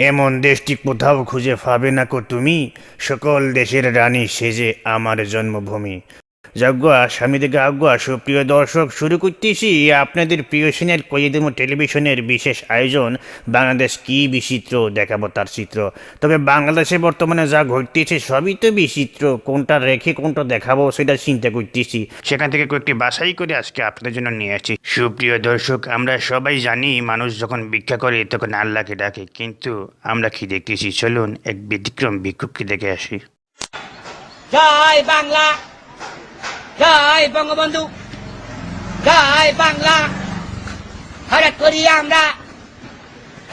এমন দেশটি কোথাও খুঁজে পাবে না কো তুমি, সকল দেশের রানী সেজে আমার জন্মভূমি। যজ্ঞা স্বামী থেকে আজ্ঞা। সুপ্রিয় দর্শক, শুরু করতেছি আপনাদের প্রিয় সিনের কইদিম টেলিভিশনের বিশেষ আয়োজন বাংলাদেশ কি বিচিত্র, দেখাবো তার চিত্র। তবে বাংলাদেশে বর্তমানে যা ঘটতেছে সবই তো বিচিত্র, কোনটা রেখে কোনটা দেখাবো সেটা চিন্তা করতেছি। সেখান থেকে কয়েকটি বাছাই করে আজকে আপনাদের জন্য নিয়ে আসছি। সুপ্রিয় দর্শক, আমরা সবাই জানি মানুষ যখন ভিক্ষা করে তখন আল্লাহকে ডাকে, কিন্তু আমরা কি দেখতেছি? চলুন এক ব্যতিক্রম ভিক্ষুককে দেখে আসি। জয় বাংলা, জয় বঙ্গবন্ধু, জয় বাংলা, হঠাৎ করি আমরা,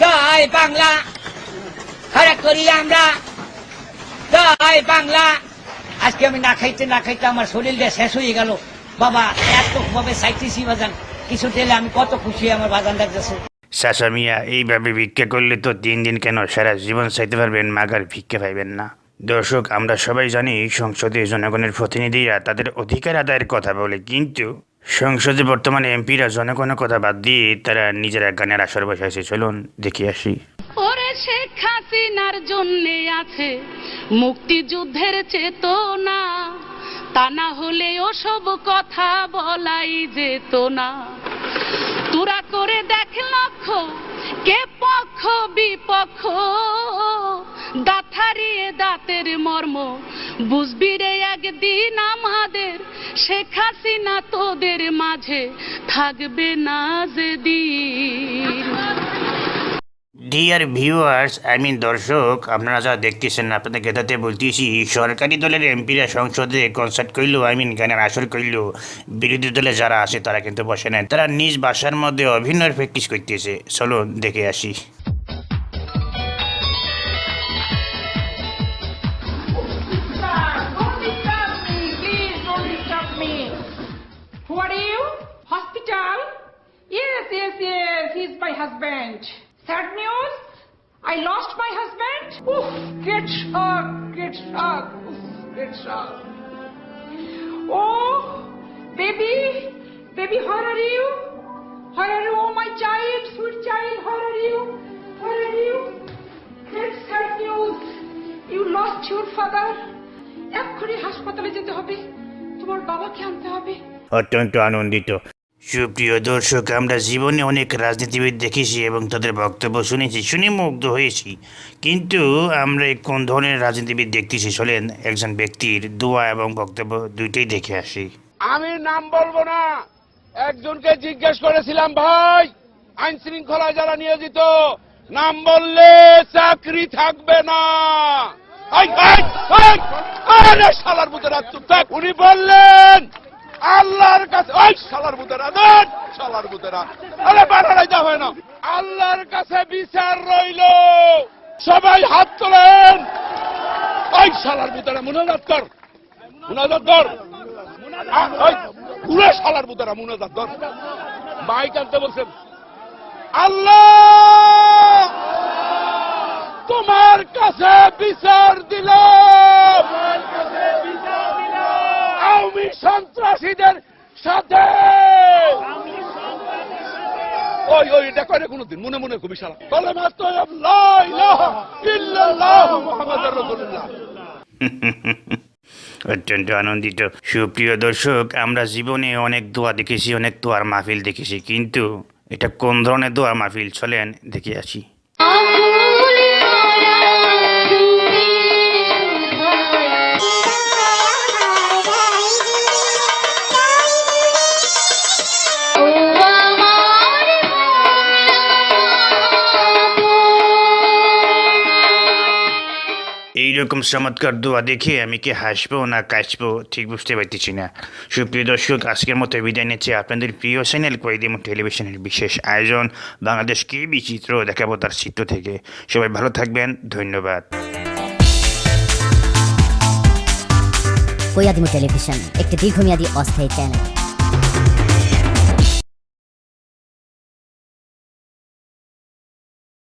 জয় বাংলা, হঠাৎ করি আমরা, জয় বাংলা। আজকে আমি না খাইতে আমার শরীরটা শেষ হয়ে গেল বাবা, এত ভাবে চাইতেছি বাজান, কিছু দিলে আমি কত খুশি আমার বাজান ডাকতেছে। চাচা মিয়া, এইভাবে ভিক্ষা করলে তো দিন দিন কেন সারা জীবন চাইতে পারবেন, মাগার ভিক্ষা পাইবেন না। দর্শক, আমরা সবাই জানি সংসদে জনগণের প্রতিনিধিরা তাদের অধিকার আদায়ের কথা বলে, কিন্তু সংসদে বর্তমানে এমপিরা জনগণের কথা বাদ দিয়ে তারা নিজেরা গানের আসর বসাইছে। চলুন দেখে আসি। ওরে শেখ হাসিনার জন্যে আছে মুক্তিযুদ্ধের চেতনা, তা না হলে ওসব কথা বলাই যেত না। তোরা করে দেখ লক্ষ্য, কে পক্ষ বিপক্ষ, দাঁত হারিয়ে দাঁতের মর্ম বুঝবি রে একদিন আমাদের। শেখ হাসিনা তোদের মাঝে থাকবে না যেদিন। ডিয়ার ভিউয়ার্স, দর্শক, আপনারা যা দেখতেছেন আপনাদের গেদাতে বলতেছি, সরকারি দলের এমপিরা সংসদে কনসার্ট করলো, গানের আসর করলো, বিরোধী দলে যারা আছে তারা কিন্তু বসে নেন, তারা নিজ ভাষার মধ্যে অভিনয়ের প্র্যাকটিস করতেছে। চলো দেখে আসি। Who are you? Hospital? Yes, he's my husband. Sad news? I lost my husband? Oof, great shock. Oof, great shock. Oh, baby, where are you? Oh, my child, sweet child, where are you? Great sad news. You lost your father. এক্ষুনি হাসপাতালে যেতে হবে, তোমার বাবাকে আনতে হবে। অত্যন্ত আনন্দিত। সুপ্রিয় দর্শক, আমরা জীবনে অনেক রাজনীতিবিদ দেখেছি এবং তাদের বক্তব্য শুনেছি, শুনে মুগ্ধ হয়েছি, কিন্তু আমরা কোন ধরনের রাজনীতিবিদ দেখতেছি চলেন একজন ব্যক্তির দোয়া এবং বক্তব্য দুইটাই দেখে আসি। আমি নাম বলবো না, একজনকে জিজ্ঞেস করেছিলাম, ভাই আইন শৃঙ্খলায় যারা নিয়োজিত, নাম বললে চাকরি থাকবে না। শালার বুতেরা চুপ থাক। উনি বললেন আল্লাহর কাছে, শালার বুতেরা দেন, শালার বুতেরা, আরে বানারাই যা হয় না, আল্লাহর কাছে বিচার রইল, সবাই হাত তোলেন। শালার বুতেরা মুনাজাত কর, পুরো শালার বুতেরা মুনাজাত কর। বাইক আনতে বলছেন, আল্লাহ তোমার কাছে বিচার দিল, আওয়ামী সন্ত্রাসীদের সাথে। ওই এটা করে কোনদিন মনে মনে খুবই সারা কালেমা তাইয়্যিব লা ইলাহা ইল্লাল্লাহ মুহাম্মাদুর রাসূলুল্লাহ। অত্যন্ত আনন্দিত। সুপ্রিয় দর্শক, আমরা জীবনে অনেক দোয়া দেখেছি, অনেক দোয়ার মাহফিল দেখেছি, কিন্তু এটা কোন ধরনের দোয়ার মাহফিল চলেন দেখে আসি। এইরকম চমৎকার দোয়া দেখে আমি কি হাসবো না কাশবো ঠিক বুঝতে পারতেছি না। সুপ্রিয় দর্শক, আজকের মতো বিদায় নিচ্ছে আপনাদের প্রিয় চ্যানেল কইদিম টেলিভিশনের বিশেষ আয়োজন বাংলাদেশ কি বিচিত্র, দেখাবো তার চিত্র থেকে। সবাই ভালো থাকবেন, ধন্যবাদ। কইদিম টেলিভিশন একটি দীর্ঘমেয়াদী অস্থায়ী চ্যানেল।